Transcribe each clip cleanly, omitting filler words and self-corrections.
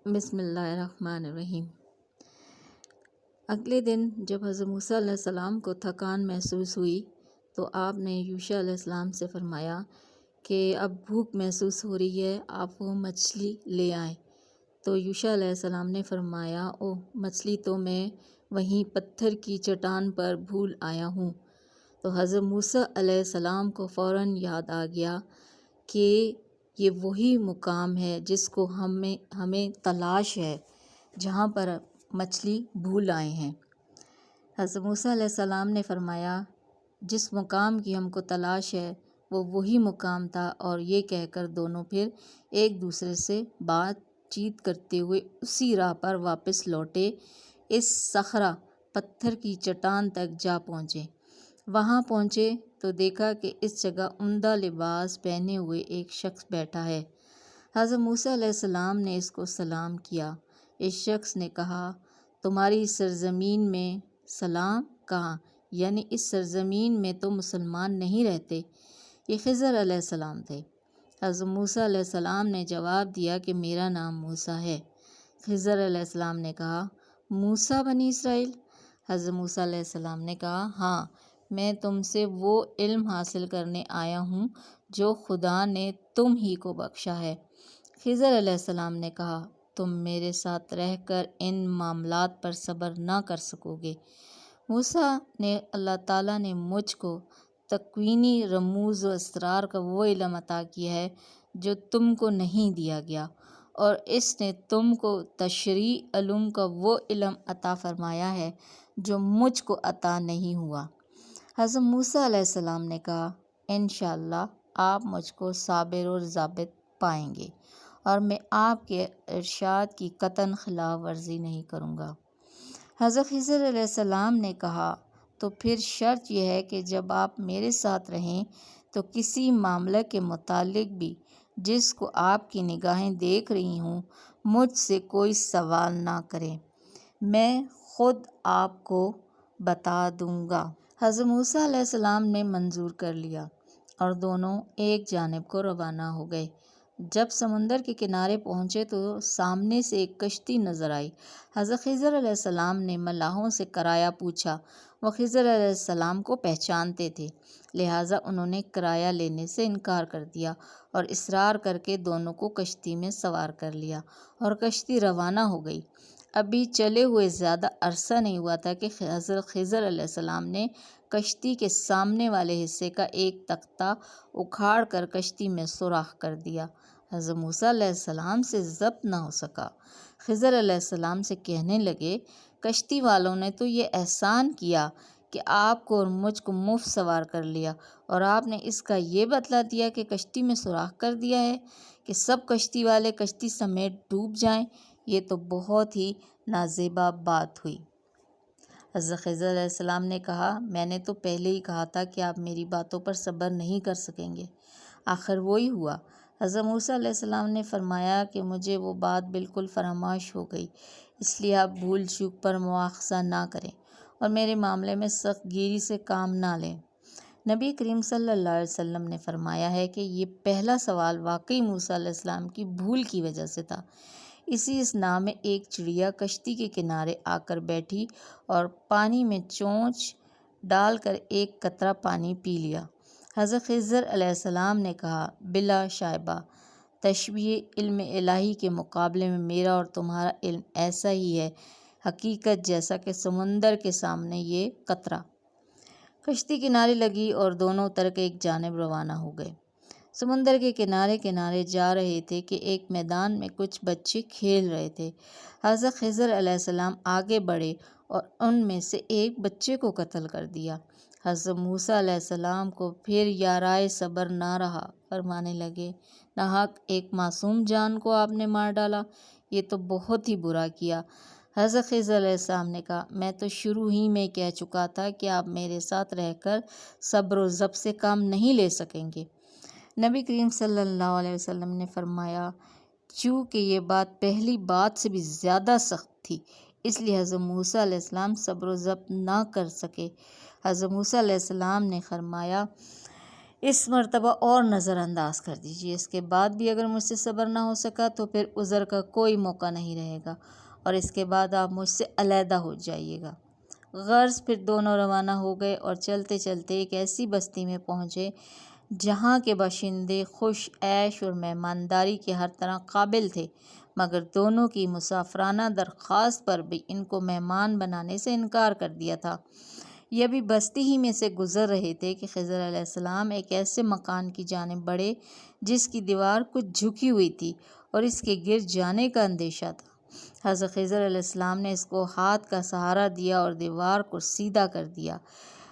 بسم اللہ الرحمن الرحیم۔ اگلے دن جب حضرت موسیٰ علیہ السلام کو تھکان محسوس ہوئی تو آپ نے یوشع علیہ السلام سے فرمایا کہ اب بھوک محسوس ہو رہی ہے، آپ وہ مچھلی لے آئیں۔ تو یوشع علیہ السلام نے فرمایا، او مچھلی تو میں وہیں پتھر کی چٹان پر بھول آیا ہوں۔ تو حضرت موسیٰ علیہ السلام کو فوراً یاد آ گیا کہ یہ وہی مقام ہے جس کو ہمیں تلاش ہے، جہاں پر مچھلی بھول آئے ہیں۔ حضرت موسیٰ علیہ السلام نے فرمایا، جس مقام کی ہم کو تلاش ہے وہ وہی مقام تھا، اور یہ کہہ کر دونوں پھر ایک دوسرے سے بات چیت کرتے ہوئے اسی راہ پر واپس لوٹے، اس صخرہ پتھر کی چٹان تک جا پہنچے۔ وہاں پہنچے تو دیکھا کہ اس جگہ عمدہ لباس پہنے ہوئے ایک شخص بیٹھا ہے۔ حضرت موسیٰ علیہ السلام نے اس کو سلام کیا۔ اس شخص نے کہا، تمہاری سرزمین میں سلام کہاں؟ یعنی اس سرزمین میں تو مسلمان نہیں رہتے۔ یہ خضر علیہ السلام تھے۔ حضرت موسیٰ علیہ السلام نے جواب دیا کہ میرا نام موسیٰ ہے۔ خضر علیہ السلام نے کہا، موسیٰ بنی اسرائیل؟ حضرت موسیٰ علیہ السلام نے کہا، ہاں، میں تم سے وہ علم حاصل کرنے آیا ہوں جو خدا نے تم ہی کو بخشا ہے۔ خضر علیہ السلام نے کہا، تم میرے ساتھ رہ کر ان معاملات پر صبر نہ کر سکو گے۔ موسیٰ نے اللہ تعالیٰ نے مجھ کو تکوینی رموز و اسرار کا وہ علم عطا کیا ہے جو تم کو نہیں دیا گیا، اور اس نے تم کو تشریعی علوم کا وہ علم عطا فرمایا ہے جو مجھ کو عطا نہیں ہوا۔ حضرت موسیٰ علیہ السلام نے کہا، انشاءاللہ آپ مجھ کو صابر اور ضابط پائیں گے، اور میں آپ کے ارشاد کی قطعاً خلاف ورزی نہیں کروں گا۔ حضرت خضر علیہ السلام نے کہا، تو پھر شرط یہ ہے کہ جب آپ میرے ساتھ رہیں تو کسی معاملے کے متعلق بھی جس کو آپ کی نگاہیں دیکھ رہی ہوں مجھ سے کوئی سوال نہ کریں، میں خود آپ کو بتا دوں گا۔ حضرت موسیٰ علیہ السلام نے منظور کر لیا اور دونوں ایک جانب کو روانہ ہو گئے۔ جب سمندر کے کنارے پہنچے تو سامنے سے ایک کشتی نظر آئی۔ حضرت خضر علیہ السلام نے ملاحوں سے کرایہ پوچھا۔ وہ خضر علیہ السلام کو پہچانتے تھے، لہٰذا انہوں نے کرایہ لینے سے انکار کر دیا اور اصرار کر کے دونوں کو کشتی میں سوار کر لیا اور کشتی روانہ ہو گئی۔ ابھی چلے ہوئے زیادہ عرصہ نہیں ہوا تھا کہ حضرت خضر علیہ السلام نے کشتی کے سامنے والے حصے کا ایک تختہ اکھاڑ کر کشتی میں سوراخ کر دیا۔ حضرت موسیٰ علیہ السلام سے ضبط نہ ہو سکا۔ خضر علیہ السلام سے کہنے لگے، کشتی والوں نے تو یہ احسان کیا کہ آپ کو اور مجھ کو مفت سوار کر لیا، اور آپ نے اس کا یہ بدلہ دیا کہ کشتی میں سوراخ کر دیا ہے کہ سب کشتی والے کشتی سمیت ڈوب جائیں۔ یہ تو بہت ہی نازیبا بات ہوئی۔ حضرت خضر علیہ السلام نے کہا، میں نے تو پہلے ہی کہا تھا کہ آپ میری باتوں پر صبر نہیں کر سکیں گے، آخر وہی ہوا۔ حضرت موسیٰ علیہ السلام نے فرمایا کہ مجھے وہ بات بالکل فراموش ہو گئی، اس لیے آپ بھول چوک پر مواخذہ نہ کریں اور میرے معاملے میں سخت گیری سے کام نہ لیں۔ نبی کریم صلی اللہ علیہ وسلم نے فرمایا ہے کہ یہ پہلا سوال واقعی موسیٰ علیہ السلام کی بھول کی وجہ سے تھا۔ اسی اثناء میں ایک چڑیا کشتی کے کنارے آ کر بیٹھی اور پانی میں چونچ ڈال کر ایک قطرہ پانی پی لیا۔ حضرت خضر علیہ السلام نے کہا، بلا شائبہ تشبیہ علم الہی کے مقابلے میں میرا اور تمہارا علم ایسا ہی ہے حقیقت جیسا کہ سمندر کے سامنے یہ قطرہ۔ کشتی کنارے لگی اور دونوں اتر کے ایک جانب روانہ ہو گئے۔ سمندر کے کنارے کنارے جا رہے تھے کہ ایک میدان میں کچھ بچے کھیل رہے تھے۔ حضرت خضر علیہ السلام آگے بڑھے اور ان میں سے ایک بچے کو قتل کر دیا۔ حضرت موسیٰ علیہ السلام کو پھر یارائے صبر نہ رہا، فرمانے لگے، ناحق ایک معصوم جان کو آپ نے مار ڈالا، یہ تو بہت ہی برا کیا۔ حضرت خضر علیہ السلام نے کہا، میں تو شروع ہی میں کہہ چکا تھا کہ آپ میرے ساتھ رہ کر صبر و ضبط سے کام نہیں لے سکیں گے۔ نبی کریم صلی اللہ علیہ وسلم نے فرمایا، چونکہ یہ بات پہلی بات سے بھی زیادہ سخت تھی، اس لیے حضرت موسیٰ علیہ السلام صبر و ضبط نہ کر سکے۔ حضرت موسیٰ علیہ السلام نے فرمایا، اس مرتبہ اور نظر انداز کر دیجیے، اس کے بعد بھی اگر مجھ سے صبر نہ ہو سکا تو پھر عذر کا کوئی موقع نہیں رہے گا اور اس کے بعد آپ مجھ سے علیحدہ ہو جائیے گا۔ غرض پھر دونوں روانہ ہو گئے اور چلتے چلتے ایک ایسی بستی میں پہنچے جہاں کے باشندے خوش عیش اور مہمانداری کے ہر طرح قابل تھے، مگر دونوں کی مسافرانہ درخواست پر بھی ان کو مہمان بنانے سے انکار کر دیا تھا۔ یہ ابھی بستی ہی میں سے گزر رہے تھے کہ خضر علیہ السلام ایک ایسے مکان کی جانب بڑھے جس کی دیوار کچھ جھکی ہوئی تھی اور اس کے گر جانے کا اندیشہ تھا۔ حضرت خضر علیہ السلام نے اس کو ہاتھ کا سہارا دیا اور دیوار کو سیدھا کر دیا،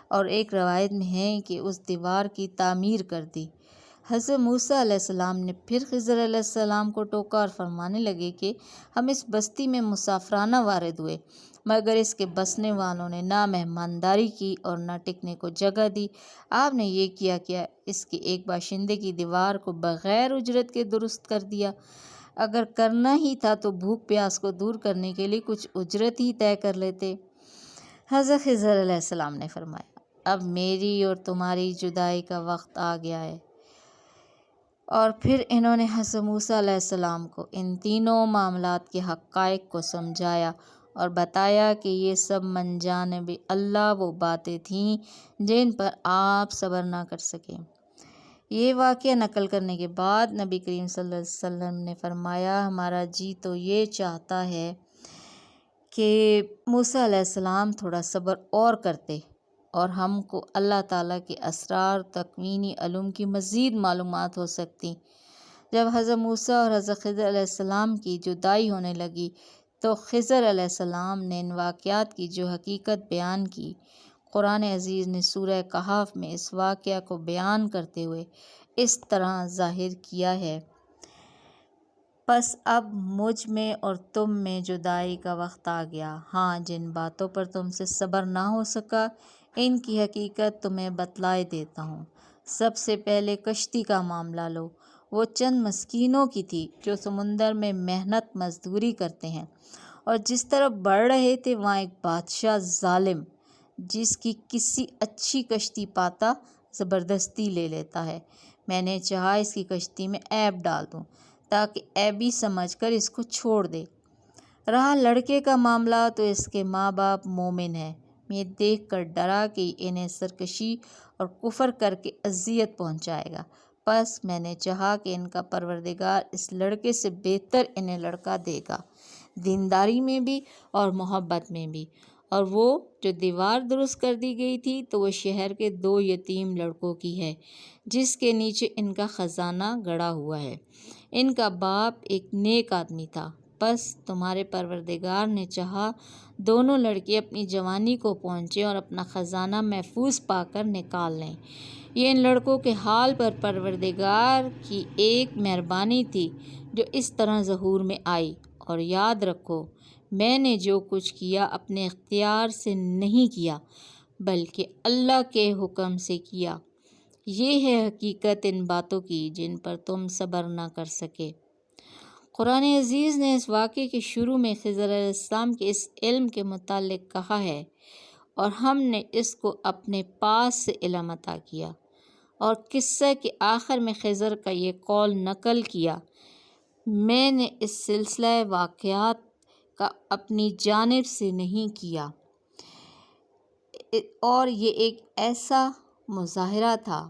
اور ایک روایت میں ہے کہ اس دیوار کی تعمیر کر دی۔ حضرت موسیٰ علیہ السلام نے پھر خضر علیہ السلام کو ٹوکا اور فرمانے لگے کہ ہم اس بستی میں مسافرانہ وارد ہوئے، مگر اس کے بسنے والوں نے نہ مہمانداری کی اور نہ ٹکنے کو جگہ دی۔ آپ نے یہ کیا اس کے ایک باشندے کی دیوار کو بغیر اجرت کے درست کر دیا۔ اگر کرنا ہی تھا تو بھوک پیاس کو دور کرنے کے لیے کچھ اجرت ہی طے کر لیتے۔ حضرت خضر علیہ السلام نے فرمایا، اب میری اور تمہاری جدائی کا وقت آ گیا ہے۔ اور پھر انہوں نے حضرت موسیٰ علیہ السلام کو ان تینوں معاملات کے حقائق کو سمجھایا اور بتایا کہ یہ سب من جانب اللہ وہ باتیں تھیں جن پر آپ صبر نہ کر سکے۔ یہ واقعہ نقل کرنے کے بعد نبی کریم صلی اللہ علیہ وسلم نے فرمایا، ہمارا جی تو یہ چاہتا ہے کہ موسیٰ علیہ السلام تھوڑا صبر اور کرتے اور ہم کو اللہ تعالیٰ کے اسرار تکوینی علوم کی مزید معلومات ہو سکتی۔ جب حضرت موسیٰ اور حضرت خضر علیہ السلام کی جدائی ہونے لگی تو خضر علیہ السلام نے ان واقعات کی جو حقیقت بیان کی، قرآن عزیز نے سورہ کہف میں اس واقعہ کو بیان کرتے ہوئے اس طرح ظاہر کیا ہے، پس اب مجھ میں اور تم میں جدائی کا وقت آ گیا۔ ہاں، جن باتوں پر تم سے صبر نہ ہو سکا ان کی حقیقت تمہیں بتلائے دیتا ہوں۔ سب سے پہلے کشتی کا معاملہ لو۔ وہ چند مسکینوں کی تھی جو سمندر میں محنت مزدوری کرتے ہیں، اور جس طرف بڑھ رہے تھے وہاں ایک بادشاہ ظالم جس کی کسی اچھی کشتی پاتا زبردستی لے لیتا ہے۔ میں نے چاہا اس کی کشتی میں عیب ڈال دوں تاکہ عیبی سمجھ کر اس کو چھوڑ دے۔ رہا لڑکے کا معاملہ تو اس کے ماں باپ مومن ہیں۔ میں دیکھ کر ڈرا کہ انہیں سرکشی اور کفر کر کے اذیت پہنچائے گا، پس میں نے چاہا کہ ان کا پروردگار اس لڑکے سے بہتر انہیں لڑکا دے گا، دینداری میں بھی اور محبت میں بھی۔ اور وہ جو دیوار درست کر دی گئی تھی تو وہ شہر کے 2 یتیم لڑکوں کی ہے جس کے نیچے ان کا خزانہ گڑا ہوا ہے۔ ان کا باپ ایک نیک آدمی تھا، بس تمہارے پروردگار نے چاہا دونوں لڑکے اپنی جوانی کو پہنچے اور اپنا خزانہ محفوظ پا کر نکال لیں۔ یہ ان لڑکوں کے حال پر پروردگار کی ایک مہربانی تھی جو اس طرح ظہور میں آئی۔ اور یاد رکھو، میں نے جو کچھ کیا اپنے اختیار سے نہیں کیا بلکہ اللہ کے حکم سے کیا۔ یہ ہے حقیقت ان باتوں کی جن پر تم صبر نہ کر سکے۔ قرآن عزیز نے اس واقعے کے شروع میں خضر علیہ السلام کے اس علم کے متعلق کہا ہے، اور ہم نے اس کو اپنے پاس سے علم عطا کیا، اور قصہ کے آخر میں خضر کا یہ قول نقل کیا، میں نے اس سلسلہ واقعات کا اپنی جانب سے نہیں کیا، اور یہ ایک ایسا مظاہرہ تھا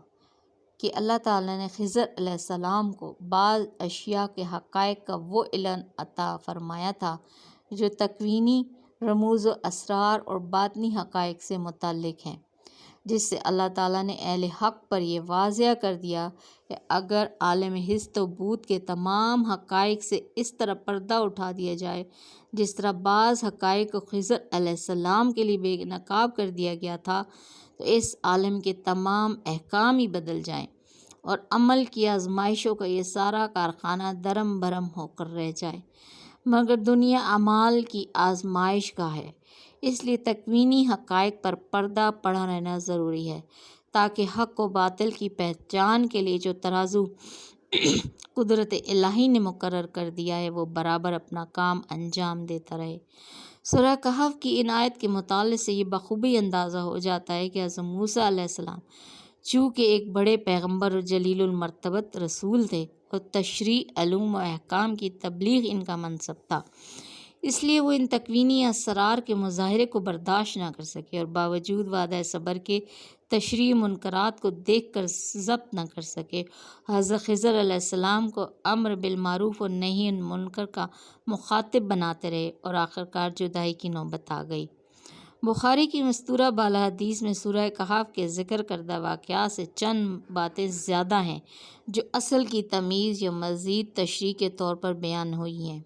کہ اللہ تعالیٰ نے خضر علیہ السلام کو بعض اشیاء کے حقائق کا وہ علم عطا فرمایا تھا جو تکوینی رموز و اسرار اور باطنی حقائق سے متعلق ہیں، جس سے اللہ تعالیٰ نے اہل حق پر یہ واضح کر دیا کہ اگر عالم ہست و بود کے تمام حقائق سے اس طرح پردہ اٹھا دیا جائے جس طرح بعض حقائق کو خضر علیہ السلام کے لیے بے نقاب کر دیا گیا تھا، تو اس عالم کے تمام احکام ہی بدل جائیں اور عمل کی آزمائشوں کا یہ سارا کارخانہ درم برہم ہو کر رہ جائے۔ مگر دنیا اعمال کی آزمائش گاہ ہے، اس لیے تکوینی حقائق پر پردہ پڑا رہنا ضروری ہے تاکہ حق و باطل کی پہچان کے لیے جو ترازو قدرت الہی نے مقرر کر دیا ہے وہ برابر اپنا کام انجام دیتا رہے۔ سورہ کہف کی ان آیت کے مطالعے سے یہ بخوبی اندازہ ہو جاتا ہے کہ حضرت موسیٰ علیہ السلام چونکہ ایک بڑے پیغمبر اور جلیل المرتبت رسول تھے اور تشریع، علوم و احکام کی تبلیغ ان کا منصب تھا، اس لیے وہ ان تکوینی اسرار کے مظاہرے کو برداشت نہ کر سکے اور باوجود وعدہ صبر کے تشریعی منکرات کو دیکھ کر ضبط نہ کر سکے۔ حضرت خضر علیہ السلام کو امر بالمعروف اور نہی عن المنکر کا مخاطب بناتے رہے اور آخرکار جدائی کی نوبت آ گئی۔ بخاری کی مستورہ بالا حدیث میں سورہ کہف کے ذکر کردہ واقعات سے چند باتیں زیادہ ہیں جو اصل کی تمیز یا مزید تشریح کے طور پر بیان ہوئی ہیں۔